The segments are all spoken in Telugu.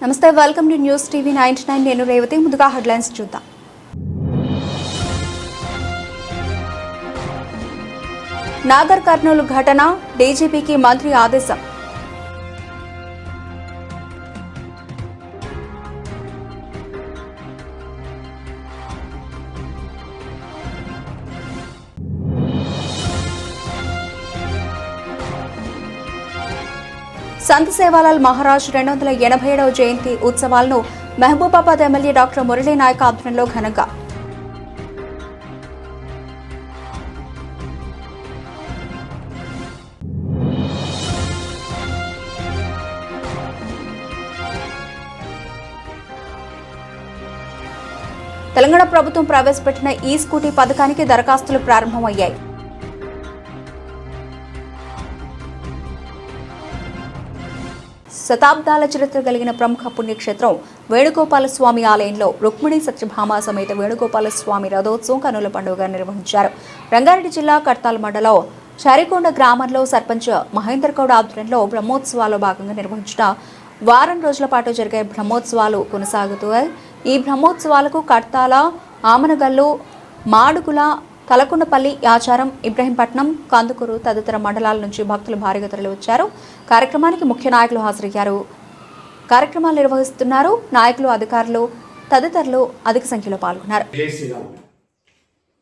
నమస్తే, వెల్కమ్ టు న్యూస్ టీవీ 99. నేను రేవతి. ముందుగా హెడ్లైన్స్ చూద్దాం. నాగర్ కర్నూలు ఘటన, డీజీపీకి మంత్రి ఆదేశం. సంత్ సేవాలాల్ మహారాజ్ 287వ జయంతి ఉత్సవాలను మహబూబాబాద్ ఎమ్మెల్యే డాక్టర్ మురళీ నాయక్ ఆధ్వర్యంలో ఘనంగా. తెలంగాణ ప్రభుత్వం ప్రవేశపెట్టిన ఈ స్కూటీ పథకానికి దరఖాస్తులు ప్రారంభమయ్యాయి. శతాబ్దాల చరిత్ర కలిగిన ప్రముఖ పుణ్యక్షేత్రం వేణుగోపాల స్వామి ఆలయంలో రుక్మిణి సత్యభామ సమేత వేణుగోపాల స్వామి రథోత్సవం కన్నుల పండుగగా నిర్వహించారు. రంగారెడ్డి జిల్లా కడ్తాల్ మండలం చారికొండ గ్రామంలో సర్పంచ్ మహేందర్ గౌడ్ ఆధ్వర్యంలో బ్రహ్మోత్సవాల్లో భాగంగా నిర్వహించిన వారం రోజుల పాటు జరిగే బ్రహ్మోత్సవాలు కొనసాగుతాయి. ఈ బ్రహ్మోత్సవాలకు కడ్తాల, ఆమనగల్లు, మాడుగుల, తలకొండపల్లి, యాచారం, ఇబ్రహీంపట్నం, కందుకూరు తదితర మండలాల నుంచి భక్తులు భారీగా తరలివచ్చారు. కార్యక్రమానికి ముఖ్య నాయకులు హాజరయ్యారు. కార్యక్రమాలు నిర్వహిస్తున్నారు నాయకులు, అధికారులు తదితరులు అధిక సంఖ్యలో పాల్గొన్నారు.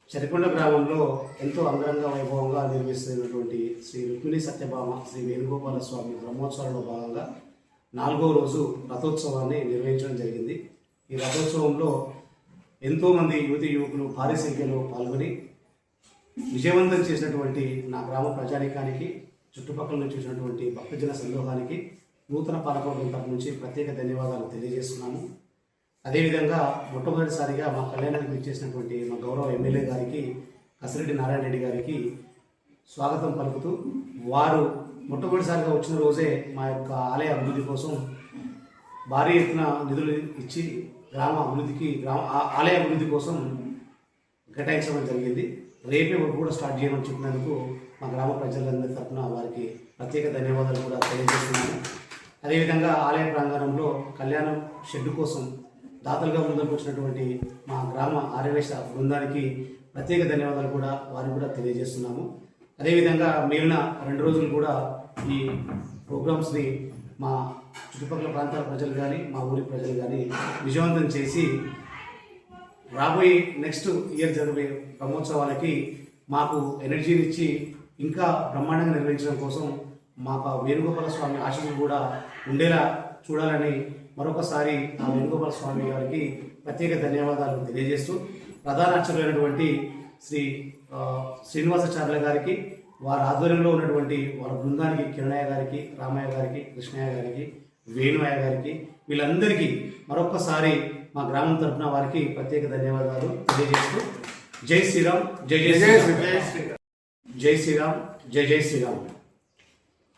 చరికొండ గ్రామంలో ఎంతో అంగరంగ వైభవంగా నిర్వహిస్తున్నటువంటి శ్రీ రుక్మిణి సత్యభామ శ్రీ వేణుగోపాల స్వామి బ్రహ్మోత్సవాలలో భాగంగా 4వ రోజు రథోత్సవాన్ని నిర్వహించడం జరిగింది. ఈ రథోత్సవంలో ఎంతోమంది యువతి యువకులు భారీ సంఖ్యలో పాల్గొని విజయవంతం చేసినటువంటి నా గ్రామ ప్రజానికానికి, చుట్టుపక్కల నుంచి చూసినటువంటి భక్తజన సందోహానికి నూతన పాలకవర్గం తరఫు నుంచి ప్రత్యేక ధన్యవాదాలు తెలియజేస్తున్నాము. అదేవిధంగా మొట్టమొదటిసారిగా మా కళ్యాణానికి ఇచ్చేసినటువంటి మా గౌరవ ఎమ్మెల్యే గారికి, కసిరెడ్డి నారాయణ రెడ్డి గారికి స్వాగతం పలుకుతూ, వారు మొట్టమొదటిసారిగా వచ్చిన రోజే మా యొక్క ఆలయ అభివృద్ధి కోసం భారీ ఎత్తున నిధులు ఇచ్చి గ్రామ అభివృద్ధికి, ఆలయ అభివృద్ధి కోసం కేటాయించడం జరిగింది. రేపే కూడా స్టార్ట్ చేయమని చెప్పినందుకు మా గ్రామ ప్రజలందరి తరఫున వారికి ప్రత్యేక ధన్యవాదాలు కూడా తెలియజేస్తున్నాను. అదేవిధంగా ఆలయ ప్రాంగణంలో కళ్యాణం షెడ్ కోసం దాతలుగా ముందుకు వచ్చినటువంటి మా గ్రామ ఆర్యవేశ బృందానికి ప్రత్యేక ధన్యవాదాలు కూడా వారికి కూడా తెలియజేస్తున్నాము. అదేవిధంగా మిగిలిన 2 రోజులు కూడా ఈ ప్రోగ్రామ్స్ని మా చుట్టుపక్కల ప్రాంతాల ప్రజలు కానీ, మా ఊరి ప్రజలు కానీ విజయవంతం చేసి రాబోయే నెక్స్ట్ ఇయర్ జరిగే బ్రహ్మోత్సవాలకి మాకు ఎనర్జీనిచ్చి ఇంకా బ్రహ్మాండంగా నిర్వహించడం కోసం మాకు వేణుగోపాల స్వామి ఆశీస్సులు కూడా ఉండేలా చూడాలని మరొకసారి ఆ వేణుగోపాల స్వామి గారికి ప్రత్యేక ధన్యవాదాలు తెలియజేస్తూ, ప్రధాన అర్చకులైనటువంటి శ్రీ శ్రీనివాసాచార్యుల గారికి, వారి ఆధ్వర్యంలో ఉన్నటువంటి వారి బృందానికి, కిరణయ్య గారికి, రామయ్య గారికి, కృష్ణయ్య గారికి, వేణుయ్య గారికి, వీళ్ళందరికీ మరొకసారి మా గ్రామం తరఫున వారికి ప్రత్యేక ధన్యవాదాలు తెలియజేస్తూ, జై శ్రీరామ్, జై జై శ్రీరామ్, జై శ్రీరామ్, జై జై శ్రీరామ్.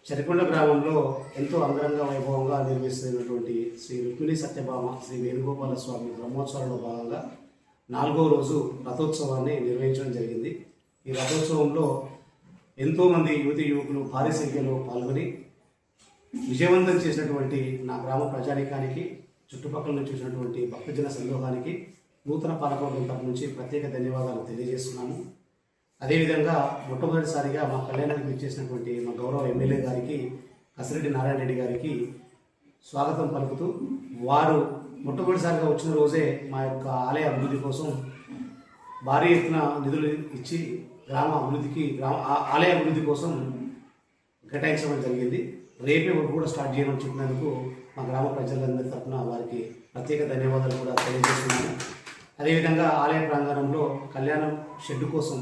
చరికొండ గ్రామంలో ఎంతో అంగరంగ వైభవంగా నిర్వహిస్తున్నటువంటి శ్రీ రుక్మిణి సత్యభామ శ్రీ వేణుగోపాల స్వామి బ్రహ్మోత్సవాలలో భాగంగా 4వ రోజు రథోత్సవాన్ని నిర్వహించడం జరిగింది. ఈ రథోత్సవంలో ఎంతోమంది యువతి యువకులు భారీ సంఖ్యలో పాల్గొని విజయవంతం చేసినటువంటి నా గ్రామ ప్రజానికానికి, చుట్టుపక్కల నుంచి చూసినటువంటి భక్తజన సందోహానికి నూతన పాలకవర్గం తరఫు నుంచి ప్రత్యేక ధన్యవాదాలు తెలియజేస్తున్నాము. అదేవిధంగా మొట్టమొదటిసారిగా మా కళ్యాణానికి ఇచ్చేసినటువంటి మా గౌరవ ఎమ్మెల్యే గారికి, కసిరెడ్డి నారాయణ రెడ్డి గారికి స్వాగతం పలుకుతూ, వారు మొట్టమొదటిసారిగా వచ్చిన రోజే మా యొక్క ఆలయ అభివృద్ధి కోసం భారీ ఎత్తున నిధులు ఇచ్చి గ్రామ అభివృద్ధికి, ఆలయ అభివృద్ధి కోసం కేటాయించడం జరిగింది. రేపే కూడా స్టార్ట్ చేయమని చెప్పినందుకు మా గ్రామ ప్రజలందరి తరఫున వారికి ప్రత్యేక ధన్యవాదాలు కూడా తెలియజేస్తున్నాను. అదేవిధంగా ఆలయ ప్రాంగణంలో కళ్యాణం షెడ్ కోసం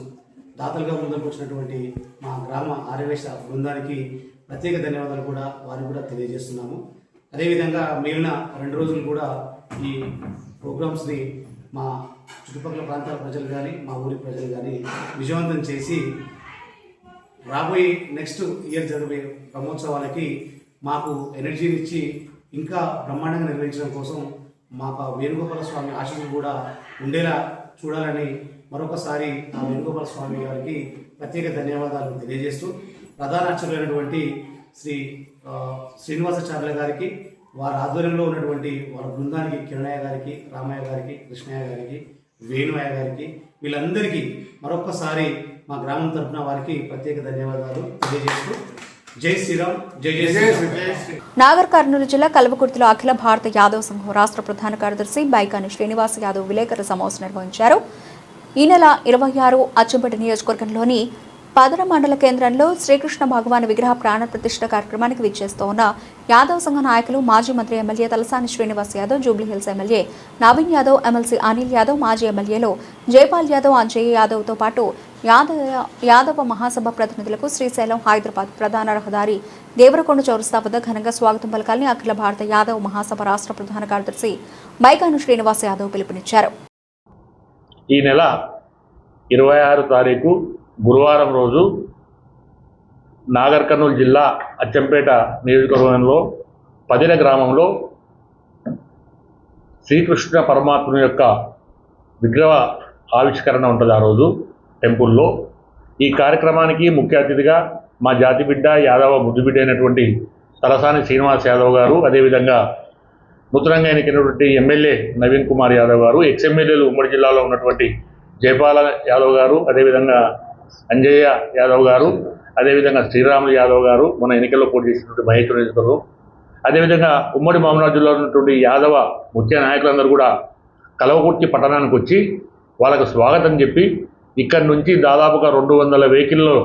దాతలుగా ముందుకు వచ్చినటువంటి మా గ్రామ ఆర్యవేశ బృందానికి ప్రత్యేక ధన్యవాదాలు కూడా వారికి కూడా తెలియజేస్తున్నాము. అదేవిధంగా మిగిలిన 2 రోజులు కూడా ఈ ప్రోగ్రామ్స్ని మా చుట్టుపక్కల ప్రాంతాల ప్రజలు కానీ, మా ఊరి ప్రజలు కానీ విజయవంతం చేసి రాబోయే నెక్స్ట్ ఇయర్ జరిగే బ్రహ్మోత్సవాలకి మాకు ఎనర్జీనిచ్చి ఇంకా బ్రహ్మాండంగా నిర్వహించడం కోసం మాకు వేణుగోపాల స్వామి ఆశీస్సులు కూడా ఉండేలా చూడాలని మరొకసారి ఆ వేణుగోపాల స్వామి గారికి ప్రత్యేక ధన్యవాదాలు తెలియజేస్తూ, ప్రధాన అర్చకులైనటువంటి శ్రీ శ్రీనివాసాచార్యుల గారికి, వారి ఆధ్వర్యంలో ఉన్నటువంటి వాళ్ళ బృందానికి కిరణయ్య గారికి, రామయ్య గారికి, కృష్ణయ్య గారికి, వేణుయ్య గారికి, వీళ్ళందరికీ మరొక్కసారి మా గ్రామం తరఫున వారికి ప్రత్యేక ధన్యవాదాలు తెలియజేస్తూ జై శ్రీరామ్, జై జై శ్రీరామ్. నాగర్ కర్నూలు జిల్లా కల్వకుర్తిలో అఖిల భారత యాదవ్ సంఘం రాష్ట్ర ప్రధాన కార్యదర్శి బైకాని శ్రీనివాస్ యాదవ్ విలేకరుల సమావేశం నిర్వహించారు. ఈ నెల 26 అచ్చంపేట నియోజకవర్గంలోని పదర మండల కేంద్రంలో శ్రీకృష్ణ భగవాన్ విగ్రహ ప్రాణ ప్రతిష్ఠ కార్యక్రమానికి విచ్చేస్తూ ఉన్న యాదవ్ సంఘ నాయకులు మాజీ మంత్రి MLA Talasani Srinivas Yadav, Jubilee Hills MLA Naveen Yadav, MLC Anil Yadav, మాజీ ఎమ్మెల్యేలు జైపాల్ యాదవ్, అంజయ్య యాదవ్తో పాటు యాదవ మహాసభ ప్రతినిధులకు శ్రీశైలం హైదరాబాద్ ప్రధాన రహదారి దేవరకొండ చౌరస్తా వద్ద ఘనంగా స్వాగతం పలకాలని అఖిల భారత యాదవ్ మహాసభ రాష్ట్ర ప్రధాన కార్యదర్శి బైకాను శ్రీనివాస్ యాదవ్ పిలుపునిచ్చారు. ఈ నెల 26 తారీఖు గురువారం రోజు నాగర్ కర్నూలు జిల్లా అచ్చంపేట నియోజకవర్గంలో పదిర గ్రామంలో శ్రీకృష్ణ పరమాత్ముని యొక్క విగ్రహ ఆవిష్కరణ ఉంటుంది. ఆ రోజు టెంపుల్లో ఈ కార్యక్రమానికి ముఖ్య అతిథిగా మా జాతి బిడ్డ యాదవ ముద్దుబిడ్డ అయినటువంటి తలసాని శ్రీనివాస్ యాదవ్ గారు, అదేవిధంగా నూతనంగా ఎన్నికైనటువంటి ఎమ్మెల్యే నవీన్ కుమార్ యాదవ్ గారు, ఎక్స్ఎమ్మెల్యేలు ఉమ్మడి జిల్లాలో ఉన్నటువంటి జైపాల యాదవ్ గారు, అదేవిధంగా అంజయ్య యాదవ్ గారు, అదేవిధంగా శ్రీరాములు యాదవ్ గారు, మన ఎన్నికల్లో పోటీ చేసినటువంటి మహేశ్వర నియోజకవర్గం, అదేవిధంగా ఉమ్మడి మహబూబాబాద్ జిల్లాలో ఉన్నటువంటి యాదవ ముఖ్య నాయకులందరూ కూడా కల్వకుర్తి పట్టణానికి వచ్చి వాళ్ళకు స్వాగతం చెప్పి ఇక్కడి నుంచి దాదాపుగా 200 వెహికల్లో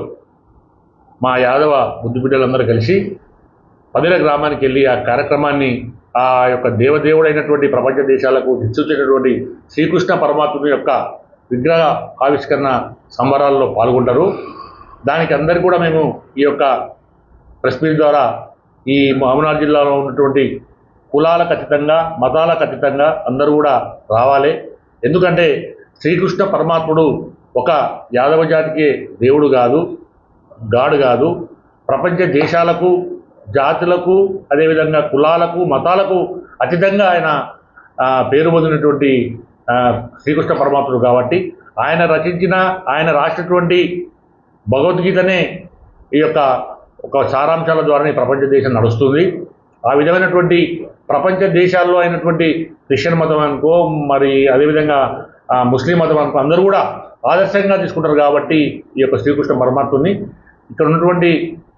మా యాదవ ముద్దుబిడ్డలందరూ కలిసి పదిర గ్రామానికి వెళ్ళి ఆ కార్యక్రమాన్ని ఆ యొక్క దేవదేవుడైనటువంటి ప్రపంచ దేశాలకు దిక్సూచినటువంటి శ్రీకృష్ణ పరమాత్ముని యొక్క విగ్రహ ఆవిష్కరణ సంబరాల్లో పాల్గొంటారు. దానికి అందరికీ కూడా మేము ఈ యొక్క ప్రెస్ మీట్ ద్వారా ఈ మహబూబాబాద్ జిల్లాలో ఉన్నటువంటి కులాలకు అతీతంగా, మతాలకు అతీతంగా అందరూ కూడా రావాలి. ఎందుకంటే శ్రీకృష్ణ పరమాత్ముడు ఒక యాదవ జాతికి దేవుడు కాదు, గాడు కాదు, ప్రపంచ దేశాలకు, జాతులకు, అదేవిధంగా కులాలకు, మతాలకు అతీతంగా ఆయన పేరు పొందినటువంటి శ్రీకృష్ణ పరమాత్ముడు. కాబట్టి ఆయన రచించిన, ఆయన రాసినటువంటి భగవద్గీతనే ఈ యొక్క ఒక సారాంశాల ద్వారానే ప్రపంచ దేశం నడుస్తుంది. ఆ విధమైనటువంటి ప్రపంచ దేశాల్లో అయినటువంటి క్రిస్టియన్ మతం అనుకో, మరి అదేవిధంగా ముస్లిం మతం అనుకో, అందరూ కూడా ఆదర్శంగా తీసుకుంటారు. కాబట్టి ఈ యొక్క శ్రీకృష్ణ పరమాత్ముని ఇక్కడ ఉన్నటువంటి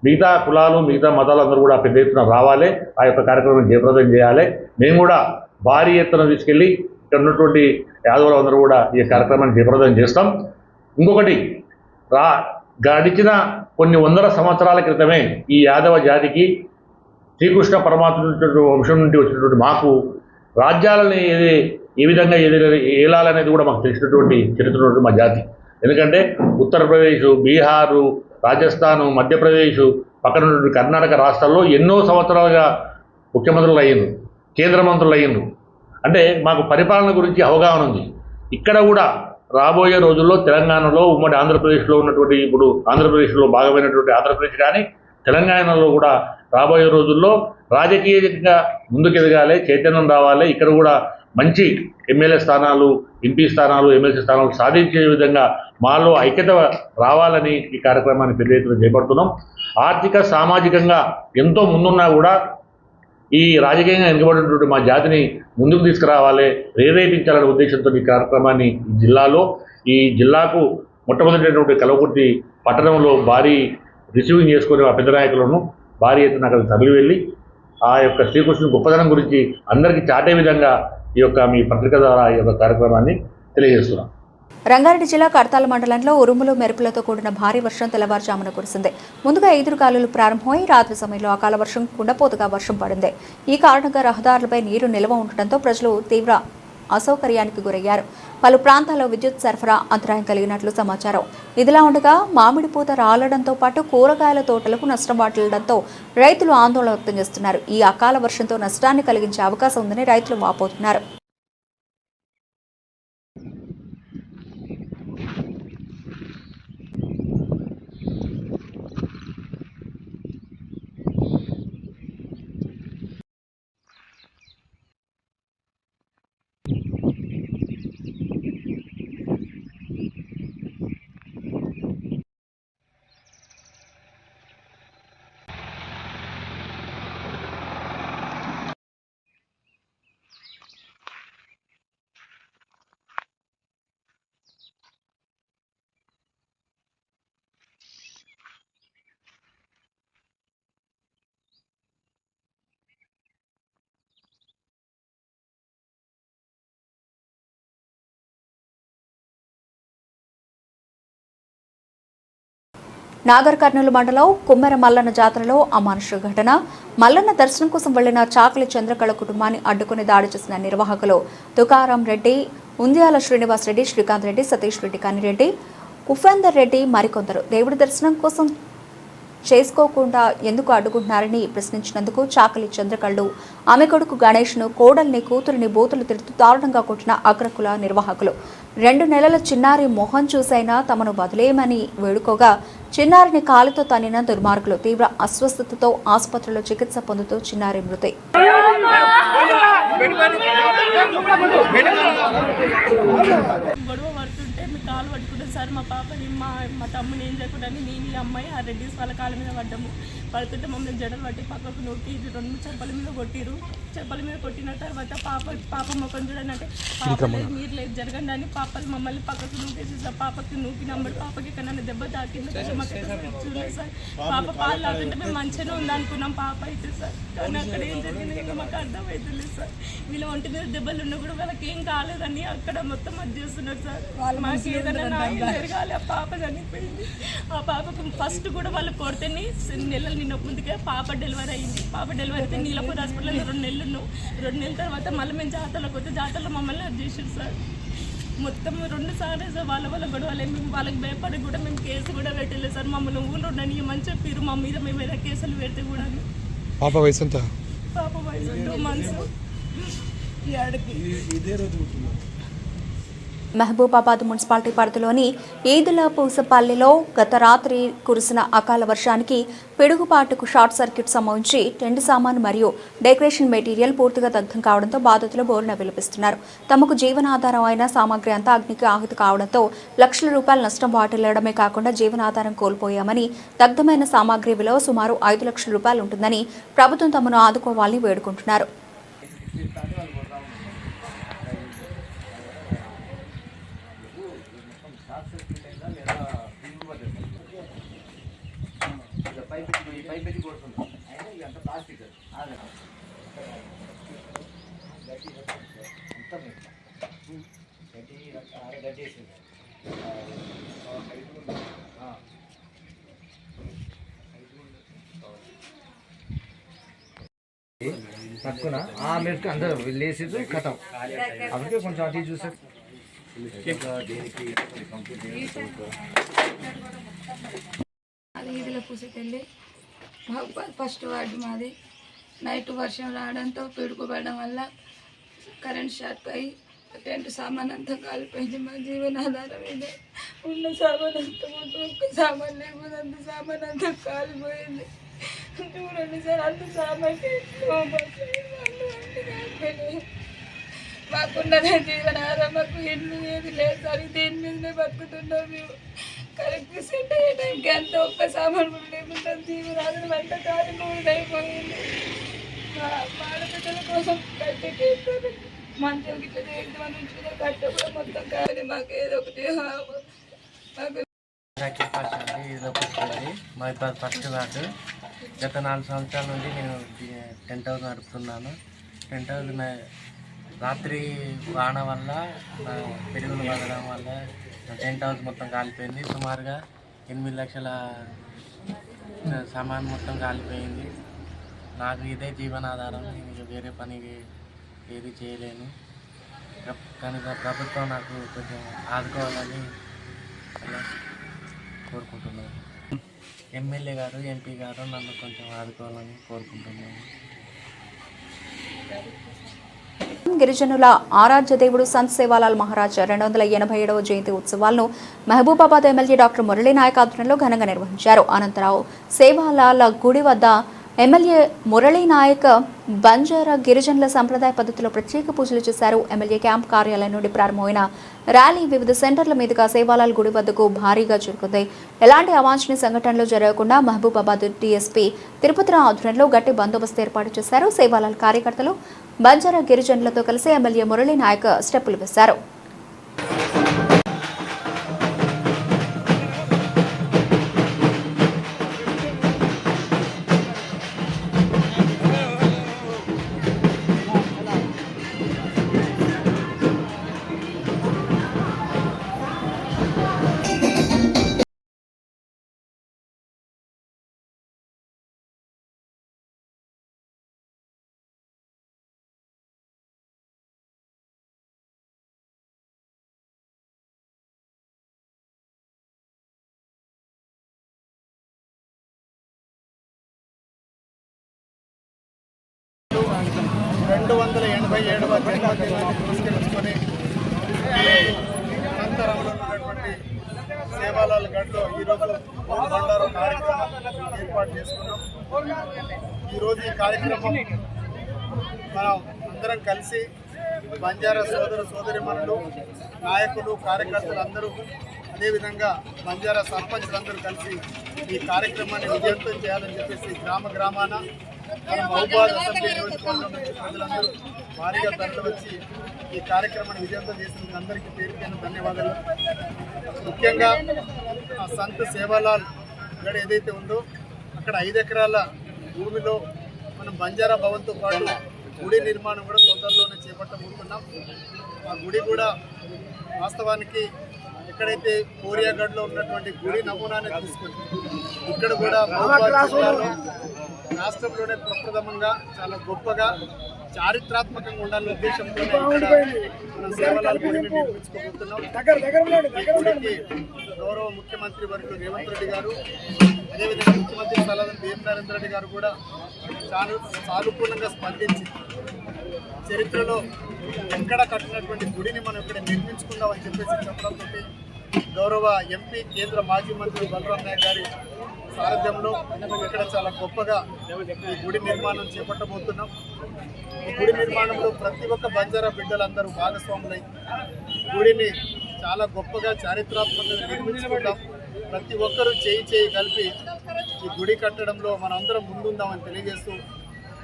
మిగతా కులాలు, మిగతా మతాలు అందరూ కూడా పెద్ద ఎత్తున రావాలి, ఆ యొక్క కార్యక్రమం జయప్రదం చేయాలి. మేము కూడా భారీ ఎత్తున తీసుకెళ్ళి ఇక్కడ ఉన్నటువంటి యాదవులు అందరూ కూడా ఈ కార్యక్రమాన్ని జయప్రదం చేస్తాం. ఇంకొకటి, గడిచిన కొన్ని వందల సంవత్సరాల క్రితమే ఈ యాదవ జాతికి శ్రీకృష్ణ పరమాత్మ వంశం నుండి వచ్చినటువంటి మాకు రాజ్యాలని ఏ విధంగా ఏలాలనేది కూడా మాకు తెలిసినటువంటి చరిత్ర మా జాతి. ఎందుకంటే ఉత్తరప్రదేశ్, బీహారు, రాజస్థాను, మధ్యప్రదేశ్, పక్కన ఉన్నటువంటి కర్ణాటక రాష్ట్రాల్లో ఎన్నో సంవత్సరాలుగా ముఖ్యమంత్రులు అయ్యిండ్రు, కేంద్ర మంత్రులు అయ్యిండ్రు. అంటే మాకు పరిపాలన గురించి అవగాహన ఉంది. ఇక్కడ కూడా రాబోయే రోజుల్లో తెలంగాణలో, ఉమ్మడి ఆంధ్రప్రదేశ్లో ఉన్నటువంటి, ఇప్పుడు ఆంధ్రప్రదేశ్లో భాగమైనటువంటి ఆంధ్రప్రదేశ్ కానీ తెలంగాణలో కూడా రాబోయే రోజుల్లో రాజకీయంగా ముందుకు ఎదగాలి, చైతన్యం రావాలి. ఇక్కడ కూడా మంచి ఎమ్మెల్యే స్థానాలు, ఎంపీ స్థానాలు, ఎమ్మెల్సీ స్థానాలు సాధించే విధంగా మాలో ఐక్యత రావాలని ఈ కార్యక్రమాన్ని పెద్ద ఎత్తున చేపడుతున్నాం. ఆర్థిక, సామాజికంగా ఎంతో ముందున్నా కూడా ఈ రాజకీయంగా వెనుకబడినటువంటి మా జాతిని ముందుకు తీసుకురావాలి, ప్రేరేపించాలనే ఉద్దేశంతో ఈ కార్యక్రమాన్ని ఈ జిల్లాకు మొట్టమొదటిటువంటి కల్వకుర్తి పట్టణంలో భారీ రిసీవింగ్ చేసుకుని ఆ పెద్ద నాయకులను భారీ ఎత్తున అక్కడ తరలి వెళ్ళి ఆ యొక్క శ్రీకృష్ణుని గొప్పతనం గురించి అందరికీ చాటే విధంగా ఈ యొక్క మీ పత్రిక ద్వారా ఈ యొక్క కార్యక్రమాన్ని తెలియజేస్తున్నాం. రంగారెడ్డి జిల్లా కడతాల మండలంలో ఉరుములు మెరుపులతో కూడిన భారీ వర్షం తెల్లవారుజామున కురిసింది. ముందుగా ఈదురుగాలులు ప్రారంభమై రాత్రి సమయంలో అకాల వర్షం, కుండపోతగా వర్షం పడింది. ఈ కారణంగా రహదారులపై నీరు నిల్వ ఉండటంతో ప్రజలు తీవ్ర అసౌకర్యానికి గురయ్యారు. పలు ప్రాంతాల్లో విద్యుత్ సరఫరా అంతరాయం కలిగినట్లు సమాచారం. ఇదిలా ఉండగా మామిడి పూత రాలడంతో పాటు కూరగాయల తోటలకు నష్టం వాటిల్లడంతో రైతులు ఆందోళన వ్యక్తం చేస్తున్నారు. ఈ అకాల వర్షంతో నష్టాన్ని కలిగించే అవకాశం ఉందని రైతులు వాపోతున్నారు. నాగర్ కర్నూలు మండలం కుమ్మెర మల్లన్న జాతరలో అమానుష ఘటన. మల్లన్న దర్శనం కోసం వెళ్లిన చాకలి చంద్రకళ కుటుంబాన్ని అడ్డుకుని దాడి చేసిన నిర్వాహకులు తుకారాం రెడ్డి, ఉంద్యాల శ్రీనివాస్ రెడ్డి, శ్రీకాంత్ రెడ్డి, సతీష్ రెడ్డి, కానిరెడ్డి, కుఫేందర్ రెడ్డి మరికొందరు దేవుడి దర్శనం కోసం చేసుకోకుండా ఎందుకు అడ్డుకుంటున్నారని ప్రశ్నించినందుకు చాకలి చంద్రకళ్ళు ఆమె కొడుకు గణేష్ను, కోడల్ని, కూతురిని బూతులు తిడుతూ దారుణంగా కొట్టిన అగ్రకుల నిర్వాహకులు 2 నెలల చిన్నారి మొహం చూసైనా తమను వదిలేయమని వేడుకోగా చిన్నారిని కాలితో తన్నిన దుర్మార్గులు తీవ్ర అస్వస్థతతో ఆసుపత్రిలో చికిత్స పొందుతూ చిన్నారి మృతి. గొడవ పడుతుంటే మీ కాలు పట్టుకుంటాం సార్. మా పాపని మా తమ్ముని ఏం చేయకుండా నేను ఈ అమ్మాయి ఆ రెడ్డిస్ వాళ్ళ కాళ్ళ మీద పడ్డాము. పడుతుంటే మమ్మల్ని జడలు పట్టి పక్కకు నొక్కి 2 చెంపల మీద కొట్టిరు. చెంపల మీద కొట్టిన తర్వాత పాప ముఖం చూడండి అంటే పాప లేదు, మీరు లేదు, జరగండి అని పాపలు మమ్మల్ని పక్కకు నూకేసి సార్. పాపకి నూకినప్పుడు పాపకి ఎక్కడన్నా దెబ్బ తాకింది చూడలేదు సార్. పాప పాలు తాగుతుంటే మేము మంచిగానే ఉందనుకున్నాం పాప అయితే సార్. కానీ అక్కడ ఏం జరిగింది ఇంకా మాకు అర్థమవుతుంది సార్. వీళ్ళ ఒంటి మీద దెబ్బలు ఉన్నా కూడా వాళ్ళకి ఏం కాలేదని అక్కడ మొత్తం అది చేస్తున్నారు సార్. మాకు ఏదైనా న్యాయం జరగాలి. ఆ పాప చనిపోయింది. ఆ పాపకు ఫస్ట్ కూడా వాళ్ళు కొడితేనే నెలలు నిన్న ముందుకే పాప డెలివరీ అయింది. పాప డెలివరీ అయితే నీలపూర్ హాస్పిటల్లో 2 నెలలు ఉన్నాం. 2 నెలల తర్వాత మళ్ళీ మేము జాతరలోకి వస్తే జాతరలో మమ్మల్ని అది చేసారు సార్. మొత్తం 2 సార్లు సార్ వాళ్ళ గొడవలే. మేము వాళ్ళకి భయపడి కూడా మేము కేసు కూడా పెట్టలేదు సార్. మమ్మల్ని ఊళ్ళో ఉండనియమని చెప్పారు. మా మీద మేము ఏదైనా కేసులు పెడితే కూడా. పాప వయసు ఎంత? పాప వయసు 2 months. మహబూబాబాద్ మున్సిపాలిటీ పరిధిలోని ఈదులపూసపల్లిలో గత రాత్రి కురిసిన అకాల వర్షానికి పిడుగుపాటుకు షార్ట్ సర్క్యూట్ సంభవించి టెంట్ సామాన్ మరియు డెకరేషన్ మెటీరియల్ పూర్తిగా దగ్ధం కావడంతో బాధితులు బోరున విలపిస్తున్నారు. తమకు జీవనాధారం అయిన సామాగ్రి అంతా అగ్నికి ఆహుతి కావడంతో లక్షల రూపాయల నష్టం వాటిల్లడమే కాకుండా జీవనాధారం కోల్పోయామని, దగ్ధమైన సామాగ్రి విలువ సుమారు 5 లక్షల రూపాయలు ఉంటుందని ప్రభుత్వం తమను ఆదుకోవాలని వేడుకుంటున్నారు. పట్టుకున్నా మెరుకు అందరూ లేసేది కథం అందుకే కొంచెం అటు చూసారు. ఈదులపూసపల్లి ఫస్ట్ వార్డు మాది. నైట్ వర్షం రావడంతో పిడుగుపడడం వల్ల కరెంట్ షాక్ అయ్యి టెంట్ సామాన్ అంతా కాలిపోయింది. మా జీవనాధారం ఇదే. ఉన్న సామాన్ అంతా ఒక్క సామాన్ లేకపోతే అంత సామాన్ అంతా కాలిపోయింది. చూడండి సార్, అంత సామాన్ మాకున్న జీవనాధారం మాకు ఇల్లు ఏది లేదు సార్. దీని మీదనే బతుకుతున్నాం మేము. కరెక్ట్ సెట్ అయ్యే టైంకి అంత ఒక్క సామాన్ కూడా లేకుండా జీవనాధారం అంతా కాలిపోయింది. మా ఆడపిల్లల కోసం కట్టి మంచిగా గిట్ల చేద్దామని ఉంచుకునే కట్ట కూడా మొత్తం కాదు. మాకు ఏదో ఒకటి మాది ఫస్ట్ వార్డు. గత 4 సంవత్సరాల నుండి నేను టెంట్ హౌస్ నడుపుతున్నాను. టెంట్ హౌస్ రాత్రి వాన వల్ల పెరుగులు పడడం వల్ల టెంట్ హౌస్ మొత్తం కాలిపోయింది. సుమారుగా 8 లక్షల సామాన్ మొత్తం కాలిపోయింది. నాకు ఇదే జీవనాధారం. నేను వేరే పని ఏది చేయలేను. కనుక ప్రభుత్వం నాకు కొంచెం ఆదుకోవాలని కోరుకుంటున్నాను. ఎమ్మెల్యే గారు, ఎంపీ గారు నన్ను కొంచెం ఆదుకోవాలని కోరుకుంటున్నాను. గిరిజనుల ఆరాధ్య దేవుడు సంత్ సేవాలాల్ మహారాజ్ 287వ జయంతి ఉత్సవాలను మహబూబాబాద్ ఎమ్మెల్యే డాక్టర్ మురళీ నాయక్ ఆధ్వర్యంలో ఘనంగా నిర్వహించారు. అనంతరం సేవాలాల్ గుడి వద్ద ఎమ్మెల్యే మురళీ నాయక్ బంజారా గిరిజనుల సంప్రదాయ పద్ధతిలో ప్రత్యేక పూజలు చేశారు. ఎమ్మెల్యే క్యాంప్ కార్యాలయం నుండి ప్రారంభమైన ర్యాలీ వివిధ సెంటర్ల మీదుగా సేవాలాల్ గుడి వద్దకు భారీగా చేరుకుంది. ఎలాంటి అవాంఛనీయ సంఘటనలు జరగకుండా మహబూబాబాద్ డీఎస్పీ తిరుపతిరావు ఆధ్వర్యంలో గట్టి బందోబస్తు ఏర్పాటు చేశారు. సేవాలాల్ కార్యకర్తలు బంజారా గిరిజనులతో కలిసి ఎమ్మెల్యే మురళీ నాయక్ స్టెప్పులు వేశారు. 77వ జన్మదినాన్ని పురస్కరించుకొని అనంతరంలో ఉన్నటువంటి సేవాలాల్ గఢ్లో ఈరోజు బండారు కార్యక్రమం ఏర్పాటు చేసుకున్నాం. ఈరోజు ఈ కార్యక్రమం మనం అందరం కలిసి బంజారా సోదరిమణులు, నాయకులు, కార్యకర్తలు అందరూ, అదేవిధంగా బంజారా సర్పంచ్లందరూ కలిసి ఈ కార్యక్రమాన్ని విజయవంతం చేయాలని చెప్పేసి గ్రామాన మన మహబూబాద్ అసెంబ్లీ నియోజకవర్గం నుంచి ప్రజలందరూ భారీగా తరలి వచ్చి ఈ కార్యక్రమాన్ని విజయవంతం చేసినందుకు అందరికీ పేరు ధన్యవాదాలు. ముఖ్యంగా ఆ సంత్ సేవాలాల్ గఢ్ ఏదైతే ఉందో అక్కడ 5 ఎకరాల భూమిలో మనం బంజారా భవన్తో పాటు గుడి నిర్మాణం కూడా తొందరలోనే చేపట్టబోతున్నాం. ఆ గుడి కూడా వాస్తవానికి ఎక్కడైతే కోరియాగఢ్లో ఉన్నటువంటి గుడి నమూనాన్ని తీసుకొని ఇక్కడ కూడా మహబూబాబాద్ జిల్లాలో రాష్ట్రంలోనే ప్రప్రథమంగా చాలా గొప్పగా చారిత్రాత్మకంగా ఉండాలనే ఉద్దేశంతో ఇక్కడ మనం సేవలాల్ గుడిని నిర్మించుకోబోతున్నాం. ఈ గుడికి గౌరవ ముఖ్యమంత్రి వర్యులు రేవంత్ రెడ్డి గారు, అదేవిధంగా ముఖ్యమంత్రి సలహా నరేంద్ర రెడ్డి గారు కూడా చాలా సానుకూలంగా స్పందించి చరిత్రలో ఎక్కడ కట్టినటువంటి గుడిని మనం ఇక్కడ నిర్మించుకుందామని చెప్పేసి చెప్పడంతో గౌరవ ఎంపీ కేంద్ర మాజీ మంత్రి బలరాం నాయక్ గారి సారథ్యంలో ఇక్కడ చాలా గొప్పగా ఈ గుడి నిర్మాణం చేపట్టబోతున్నాం. ఈ గుడి నిర్మాణంలో ప్రతి ఒక్క బంజారా బిడ్డలందరూ భాగస్వాములై గుడిని చాలా గొప్పగా చారిత్రాత్మకంగా నిర్మించుకుంటాం. ప్రతి ఒక్కరూ చేయి కలిపి ఈ గుడి కట్టడంలో మనందరం ముందుందామని తెలియజేస్తూ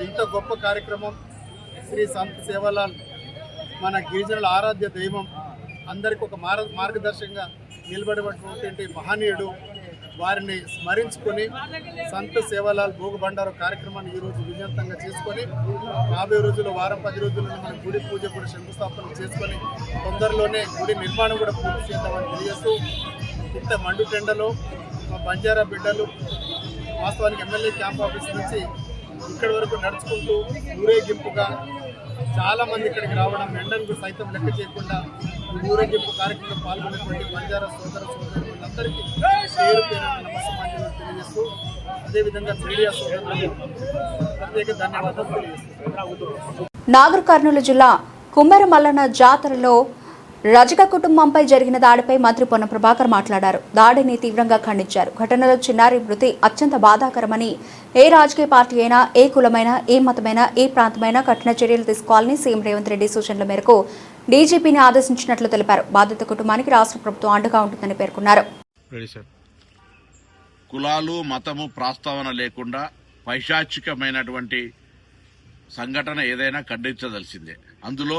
ఇంత గొప్ప కార్యక్రమం శ్రీ సంత్ సేవాలాల్ మన గిరిజనుల ఆరాధ్య దైవం, అందరికీ ఒక మార్గదర్శకంగా నిలబడేటువంటి మహనీయుడు. వారిని స్మరించుకొని సంత్ సేవాలాల్ భోగ బండారు కార్యక్రమాన్ని ఈరోజు విజయవంతంగా చేసుకొని రాబోయే రోజుల్లో వారం 10 రోజుల్లో మన గుడి పూజ కూడా శంకుస్థాపన చేసుకొని తొందరలోనే గుడి నిర్మాణం కూడా పూర్తి చేద్దామని తెలియజేస్తూ ఇంత మండు టెండలో మా బంజారా బిడ్డలు వాస్తవానికి ఎమ్మెల్యే క్యాంప్ ఆఫీస్ నుంచి ఇక్కడి వరకు నడుచుకుంటూ ఊరేగింపుగా చాలామంది ఇక్కడికి రావడం, ఎండను సైతం లెక్క చేయకుండా ఊరేగింపు కార్యక్రమంలో పాల్గొనేటువంటి బంజారా సోదరులందరికీ పేరు నమస్కారం తెలియజేస్తూ అదేవిధంగా మీడియా సోదరులకు ప్రత్యేక ధన్యవాదాలు తెలియజేస్తూ నాగర్ కర్నూలు జిల్లా కుమ్మెర మల్లన్న జాతరలో రజక కుటుంబంపై జరిగిన దాడిపై మంత్రి పొన్నం ప్రభాకర్ మాట్లాడారు. దాడిని తీవ్రంగా ఖండించారు. ఘటనలో చిన్నారి మృతి అత్యంత బాధాకరమని, ఏ రాజకీయ పార్టీ అయినా, ఏ కులమైనా, ఏ మతమైనా, ఏ ప్రాంతమైనా కఠిన చర్యలు తీసుకోవాలని సీఎం రేవంత్ రెడ్డి సూచనల మేరకు డీజీపీని ఆదేశించినట్లు తెలిపారు. బాధిత కుటుంబానికి రాష్ట్ర ప్రభుత్వం అండగా ఉంటుందని పేర్కొన్నారు. కులాలు మతము ప్రస్తావన లేకుండా పైశాచికమైనటువంటి సంఘటన ఏదైనా ఖండించదలసిందే. అందులో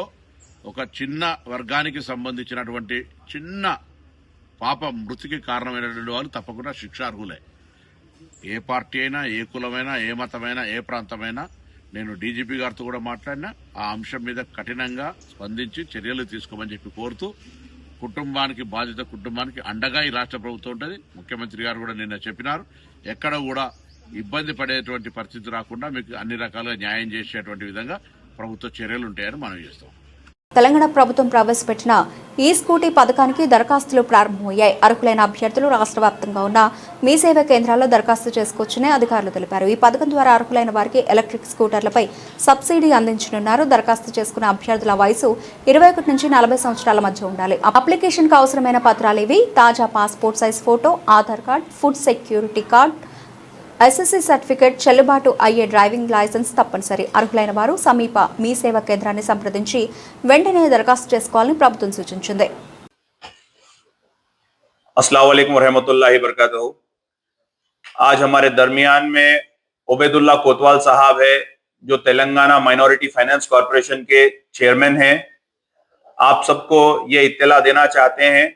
ఒక చిన్న వర్గానికి సంబంధించినటువంటి చిన్న పాప మృతికి కారణమైనటువంటి వాళ్ళు తప్పకుండా శిక్షార్హులే. ఏ పార్టీ అయినా, ఏ కులమైనా, ఏ మతమైనా, ఏ ప్రాంతమైనా నేను డీజీపీ గారితో కూడా మాట్లాడినా ఆ అంశం మీద కఠినంగా స్పందించి చర్యలు తీసుకోమని చెప్పి కోరుతూ కుటుంబానికి, బాధిత కుటుంబానికి అండగా ఈ రాష్ట్ర ప్రభుత్వం ఉంటుంది. ముఖ్యమంత్రి గారు కూడా నిన్న చెప్పినారు, ఎక్కడ కూడా ఇబ్బంది పడేటువంటి పరిస్థితి రాకుండా మీకు అన్ని రకాలుగా న్యాయం చేసేటువంటి విధంగా ప్రభుత్వ చర్యలు ఉంటాయని మనం చేస్తాం. తెలంగాణ ప్రభుత్వం ప్రవేశపెట్టిన ఈ స్కూటీ పథకానికి దరఖాస్తులు ప్రారంభమయ్యాయి. అర్హులైన అభ్యర్థులు రాష్ట్ర వ్యాప్తంగా ఉన్న మీ సేవా కేంద్రాల్లో దరఖాస్తు చేసుకోవచ్చని అధికారులు తెలిపారు. ఈ పథకం ద్వారా అర్హులైన వారికి ఎలక్ట్రిక్ స్కూటర్లపై సబ్సిడీ అందించనున్నారు. దరఖాస్తు చేసుకున్న అభ్యర్థుల వయసు 21 నుంచి 40 సంవత్సరాల మధ్య ఉండాలి. అప్లికేషన్కు అవసరమైన పత్రాలు ఇవి: తాజా passport size photo, Aadhaar card, food security card, SSC certificate, చెల్లుబాటు అయ్యే డ్రైవింగ్ లైసెన్స్ తప్పనిసరి. అర్హులైన వారు సమీప మీ సేవా కేంద్రాన్ని సంప్రదించి వెంటనే దరఖాస్తు చేసుకోవాలని ప్రభుత్వం సూచించింది. अस्सलाम वालेकुम रहमतुल्लाहि बरकातहू। आज हमारे दरमियान में उबैदुल्लाह कोतवाल साहब है, जो तेलंगाना माइनॉरिटी फाइनेंस कॉरपोरेशन के चेयरमैन हैं। आप सबको ये इत्तला देना चाहते हैं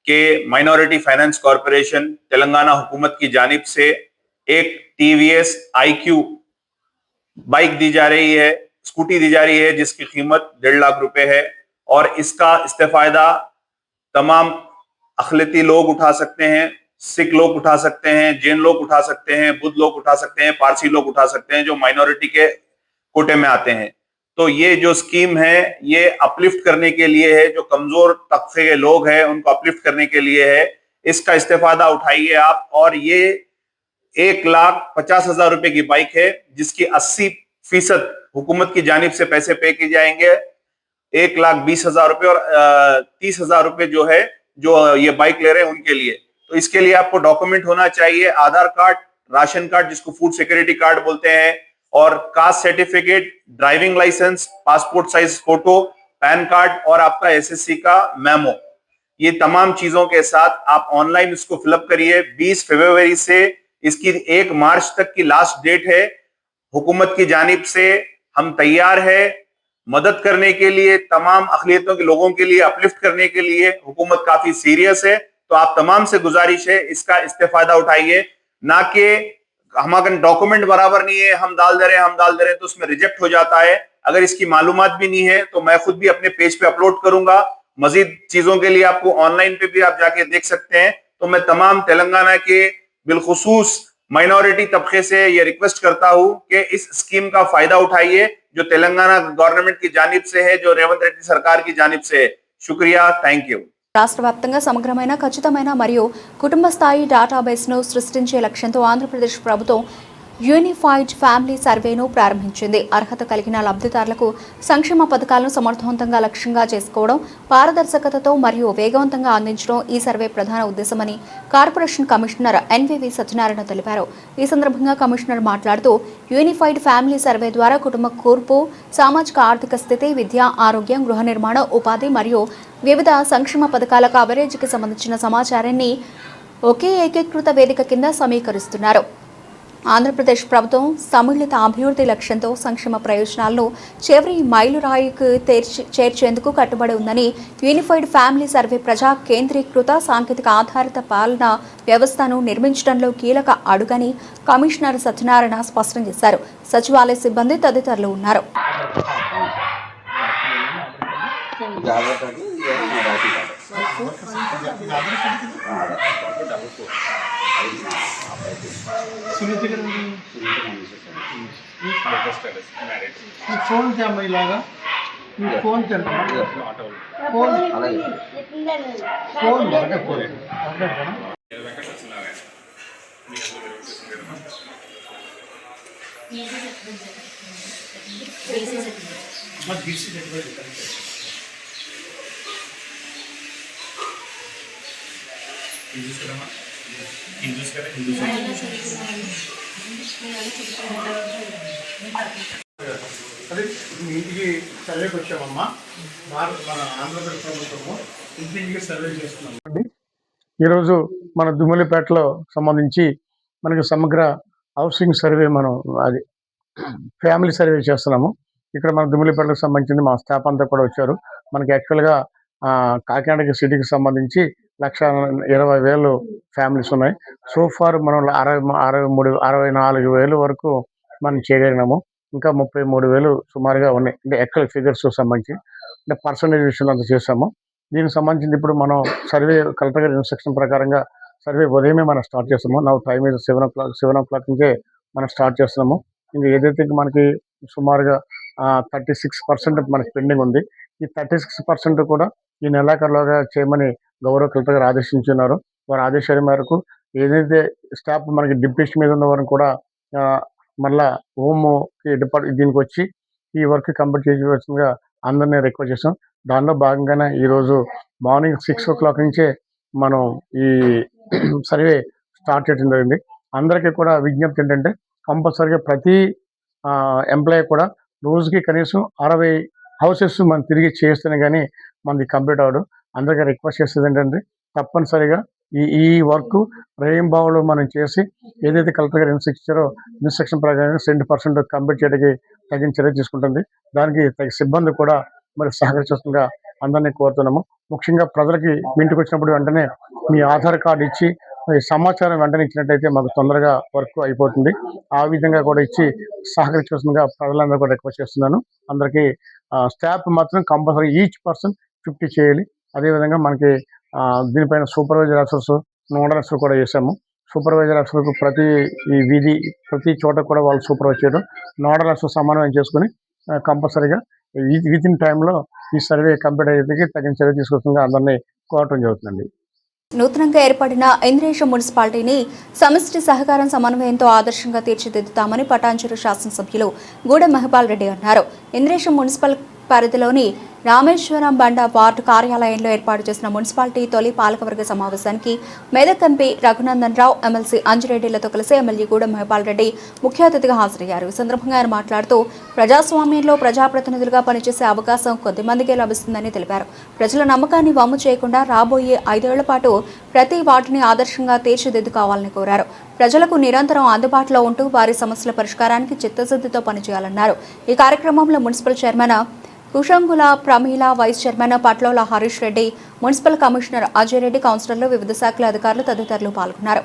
कि माइनॉरिटी फाइनेंस कॉरपोरेशन तेलंगाना हुकूमत की जानिब से एक टीवीएस IQ बाइक दी जा रही है, स्कूटी दी जा रही है, जिसकी कीमत 1.5 लाख रुपए है। और इसका इस्तेफायदा तमाम अखिलती लोग उठा सकते हैं, सिख लोग उठा सकते हैं, जैन लोग उठा सकते हैं, बुद्ध लोग उठा सकते हैं, पारसी लोग उठा सकते हैं, जो माइनॉरिटी के कोटे में आते हैं। तो ये जो स्कीम है ये अपलिफ्ट करने के लिए है, जो कमजोर तबके के लोग हैं उनको अपलिफ्ट करने के लिए है। इसका इस्तेफायदा उठाइए आप। और ये 1,50,000 रुपए की बाइक है, जिसकी 50% हुकूमत की जानिब से पैसे पे किए जाएंगे। 1,20,000 रुपए और 30,000 रुपए जो है, जो ये बाइक ले रहे हैं उनके लिए। तो इसके लिए आपको डॉक्यूमेंट होना चाहिए, आधार कार्ड, राशन कार्ड जिसको फूड सिक्योरिटी कार्ड बोलते हैं, और caste certificate, driving licence, passport size photo, PAN card और आपका एसएससी का मेमो। ये तमाम चीजों के साथ आप ऑनलाइन इसको फिलअप करिए। 20 फरवरी से इसकी 1 मार्च तक की लास्ट डेट है। हुकूमत की जानिब से हम तैयार है मदद करने के लिए, तमाम अक़लियतों के लोगों के लिए अपलिफ्ट करने के लिए। हुकूमत काफी सीरियस है, तो आप तमाम से गुजारिश है इसका इस्तेफादा उठाइए, ना कि हमारे डॉक्यूमेंट बराबर नहीं है, हम डाल दे रहे हैं तो उसमें रिजेक्ट हो जाता है। अगर इसकी मालूमात भी नहीं है तो मैं खुद भी अपने पेज पे अपलोड करूंगा। मजीद चीजों के लिए आपको ऑनलाइन पे भी आप जाके देख सकते हैं। तो मैं तमाम तेलंगाना के बिलखुसूस माइनॉरिटी तबके से ये रिक्वेस्ट करता हूं कि इस स्कीम का फायदा उठाइए जो तेलंगाना गवर्नमेंट की जानिब से है, जो रेवंत रेड्डी सरकार की जानिब से है। शुक्रिया, थैंक यू। రాష్ట్ర వ్యాప్తంగా సమగ్రమైన, ఖచ్చితమైన మరియు కుటుంబ స్థాయి డేటాబేస్ను సృష్టించే లక్ష్యంతో ఆంధ్రప్రదేశ్ ప్రభుత్వం యూనిఫైడ్ ఫ్యామిలీ సర్వేను ప్రారంభించింది. అర్హత కలిగిన లబ్ధిదారులకు సంక్షేమ పథకాలను సమర్థవంతంగా లక్ష్యంగా చేసుకోవడం, పారదర్శకతతో మరియు వేగవంతంగా అందించడం ఈ సర్వే ప్రధాన ఉద్దేశమని కార్పొరేషన్ కమిషనర్ ఎన్వివి సత్యనారాయణ తెలిపారు. ఈ సందర్భంగా కమిషనర్ మాట్లాడుతూ, యూనిఫైడ్ ఫ్యామిలీ సర్వే ద్వారా కుటుంబ కూర్పు, సామాజిక ఆర్థిక స్థితి, విద్య, ఆరోగ్యం, గృహ నిర్మాణం, ఉపాధి మరియు వివిధ సంక్షేమ పథకాల కవరేజీకి సంబంధించిన సమాచారాన్ని ఒకే ఏకీకృత వేదిక కింద సమీకరిస్తున్నారు. ఆంధ్రప్రదేశ్ ప్రభుత్వం సమ్మిళిత అభివృద్ధి లక్ష్యంతో సంక్షేమ ప్రయోజనాలను చివరి మైలురాయికి చేర్చేందుకు కట్టుబడి ఉందని, యూనిఫైడ్ ఫ్యామిలీ సర్వే ప్రజా కేంద్రీకృత సాంకేతిక ఆధారిత పాలనా వ్యవస్థను నిర్మించడంలో కీలక అడుగని కమిషనర్ సత్యనారాయణ స్పష్టం చేశారు. సచివాలయ సిబ్బంది తదితరులు ఉన్నారు. ఫోన్ చేయమ్మా, ఇలాగా ఫోన్ చేయండి. ఫోన్ ఫోన్ అదే మీ ఇంటికి సర్వేకి వచ్చామమ్మా. మన ఆంధ్రప్రదేశ్ ప్రభుత్వము ఇంటింటికి సర్వే చేస్తున్నాం. ఈరోజు మన దుమ్మిలిపేటలో సంబంధించి మనకి సమగ్ర హౌసింగ్ సర్వే, మనం అది ఫ్యామిలీ సర్వే చేస్తున్నాము. ఇక్కడ మన దుమ్మిలిపేటకు సంబంధించింది మా స్టాఫ్ అంతా కూడా వచ్చారు. మనకి యాక్చువల్గా కాకినాడ సిటీకి సంబంధించి 1,20,000 ఫ్యామిలీస్ ఉన్నాయి. సో ఫార్ మనం 64,000 వరకు మనం చేయగలిగినాము. ఇంకా 33,000 సుమారుగా ఉన్నాయి. అంటే ఎక్కడ ఫిగర్స్ సంబంధించి, అంటే పర్సంటేజ్ విషయంలో అంత చేస్తాము. దీనికి సంబంధించి ఇప్పుడు మనం సర్వే కలెక్టర్ గారి ఇన్స్ట్రక్షన్ ప్రకారంగా సర్వే ఉదయమే మనం స్టార్ట్ చేస్తాము. నా టైం ఇది 7 o'clock నుంచే మనం స్టార్ట్ చేస్తున్నాము. ఇంకా ఏదైతే మనకి సుమారుగా 36% మనకి పెండింగ్ ఉంది. ఈ 36% కూడా ఈ నెలాఖరులోగా చేయమని గౌరవ కలెక్టర్ గారు ఆదేశించున్నారు. వారి ఆదేశాల మేరకు ఏదైతే స్టాఫ్ మనకి డిప్యూటీ మీద ఉన్న వారిని కూడా మళ్ళా హోమ్ దీనికి వచ్చి ఈ వర్క్ కంప్లీట్ చేయవలసిందిగా అందరినీ రిక్వెస్ట్ చేస్తాం. దానిలో భాగంగానే ఈరోజు మార్నింగ్ 6 o'clock నుంచే మనం ఈ సర్వే స్టార్ట్ చేయడం జరిగింది. అందరికీ కూడా విజ్ఞప్తి ఏంటంటే, కంపల్సరీగా ప్రతి ఎంప్లాయీ కూడా రోజుకి కనీసం 60 హౌసెస్ మనం తిరిగి చేస్తేనే కానీ మనది కంప్లీట్ అవ్వదు. అందరికీ రిక్వెస్ట్ చేసేది ఏంటంటే, తప్పనిసరిగా ఈ వర్క్ రేయింబావులో మనం చేసి ఏదైతే కలెక్టర్ గారు ఇన్స్ట్రక్షన్ ప్రకారం 70% కంప్లీట్ చేయడానికి తగిన చర్య తీసుకుంటుంది. దానికి తగిన సిబ్బంది కూడా మరి సహకరించాల్సిందిగా అందరినీ కోరుతున్నాము. ముఖ్యంగా ప్రజలకి ఇంటికి వచ్చినప్పుడు వెంటనే మీ ఆధార్ కార్డు ఇచ్చి సమాచారం వెంటనే ఇచ్చినట్టయితే మాకు తొందరగా వర్క్ అయిపోతుంది. ఆ విధంగా కూడా ఇచ్చి సహకరించాల్సిందిగా ప్రజలందరూ కూడా రిక్వెస్ట్ చేస్తున్నాను. అందరికీ స్టాఫ్ మాత్రం కంపల్సరీ ఈచ్ పర్సన్ 50 చేయాలి. అదేవిధంగా మనకి దీనిపైన సూపర్వైజర్ ఆఫీసర్స్, నోడల్ ఆఫీసర్ కూడా చేశాము. సూపర్వైజర్ ఆఫీసర్కు ప్రతి చోట కూడా వాళ్ళు సూపర్వైజ్ చేయడం, నోడల్ ఆఫీసర్ సమన్వయం చేసుకుని కంపల్సరీగా విత్ ఇన్ టైంలో ఈ సర్వే కంప్లీట్ అయ్యేందుకు తగిన చర్య తీసుకోవాల్సిందిగా అందరినీ కోరటం జరుగుతుందండి. నూతనంగా ఏర్పడిన ఇంద్రేశం మున్సిపాలిటీని సమిష్టి సహకారం సమన్వయంతో ఆదర్శంగా తీర్చిదిద్దుతామని పటాన్చెరు శాసనసభ్యులు గూడెం మహిపాల్ రెడ్డి అన్నారు. ఇంద్రేశం మున్సిపల్ పరిధిలోని రామేశ్వరం బండ వార్డు కార్యాలయంలో ఏర్పాటు చేసిన మున్సిపాలిటీ తొలి పాలకవర్గ సమావేశానికి మెదక్ ఎంపీ రఘునందన్ రావు, ఎమ్మెల్సీ అంజిరెడ్డిలతో కలిసి ఎమ్మెల్యే గూడెం మహిపాల్ రెడ్డి ముఖ్య అతిథిగా హాజరయ్యారు. ఈ సందర్భంగా ఆయన మాట్లాడుతూ ప్రజాస్వామ్యంలో ప్రజాప్రతినిధులుగా పనిచేసే అవకాశం కొద్దిమందికే లభిస్తుందని తెలిపారు. ప్రజల నమ్మకాన్ని వమ్ము చేయకుండా రాబోయే 5 ఏళ్ల పాటు ప్రతి వార్డుని ఆదర్శంగా తీర్చిదిద్దుకోవాలని కోరారు. ప్రజలకు నిరంతరం అందుబాటులో ఉంటూ వారి సమస్యల పరిష్కారానికి చిత్తశుద్ధితో పనిచేయాలన్నారు. ఈ కార్యక్రమంలో municipal chairman Kushangula Pramila, vice chairman Patlola Harish Reddy, municipal commissioner Ajay Reddy, కౌన్సిలర్లు, వివిధ శాఖల అధికారులు తదితరులు పాల్గొన్నారు.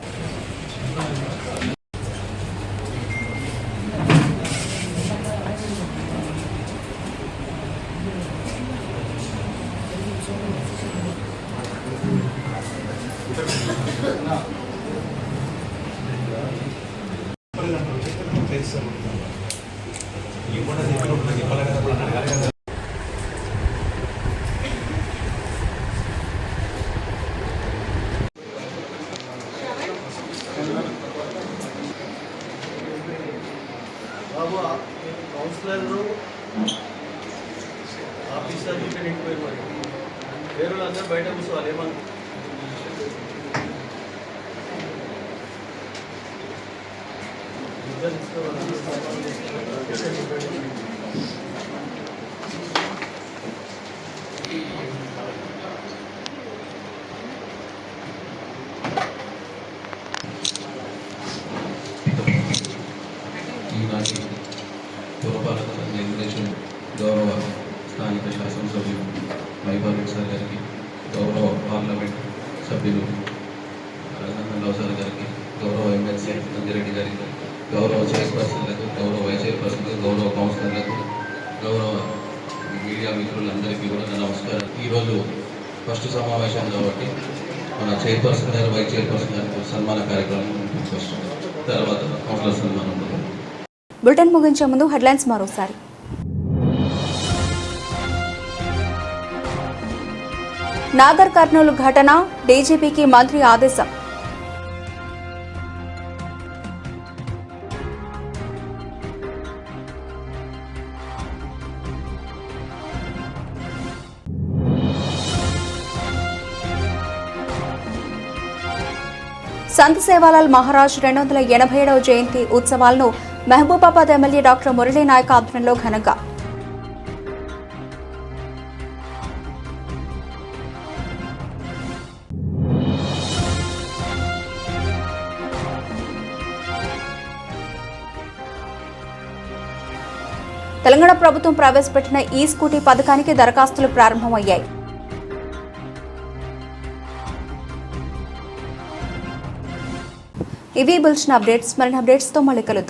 బాబు కౌన్సిలర్లు ఆఫీసర్లు ఇక్కడ నిండిపోయి మరి వేరే వాళ్ళందరూ బయట కూర్చోవాలి. ఏమన్నా ఈనాటి పురపాలక నిర్దేశం గౌరవ స్థానిక శాసనసభ్యులు మహిపాల్ రెడ్డి సార్ గారికి, గౌరవ పార్లమెంట్ సభ్యులు రఘునందన్ రావు సార్ గారికి, గౌరవ ఎమ్మెల్సీ అంజిరెడ్డి గారికి, గౌరవ చైర్పర్సన్లకు, గౌరవ వైస్ చైర్పర్సన్లకు, గౌరవ కౌన్సిలర్లకు, గౌరవ మీడియా మిత్రులందరికీ కూడా నా నమస్కారం. ఈరోజు ఫస్ట్ సమావేశం కాబట్టి మన చైర్పర్సన్ గారు, వైస్ చైర్పర్సన్ గారికి సన్మాన కార్యక్రమం ఫస్ట్, తర్వాత కౌన్సిలర్ సన్మానం ఉంటుంది. బులెటిన్ ముగించే ముందు హెడ్లైన్స్ మరోసారి. నాగర్ కర్నూలు ఘటన, డీజీపీకి మంత్రి ఆదేశం. సంత్ సేవాలాల్ మహారాజ్ 287వ జయంతి ఉత్సవాలను మహబూబాబాద్ ఎమ్మెల్యే డాక్టర్ మురళీ నాయక్ ఆధ్వర్యంలో ఘనంగా. తెలంగాణ ప్రభుత్వం ప్రవేశపెట్టిన ఈ స్కూటీ పథకానికి దరఖాస్తులు ప్రారంభమయ్యాయి. ఇవి బులెటిన్ అప్డేట్స్. మరిన్ని అప్డేట్స్తో మళ్ళీ కలుద్దాం.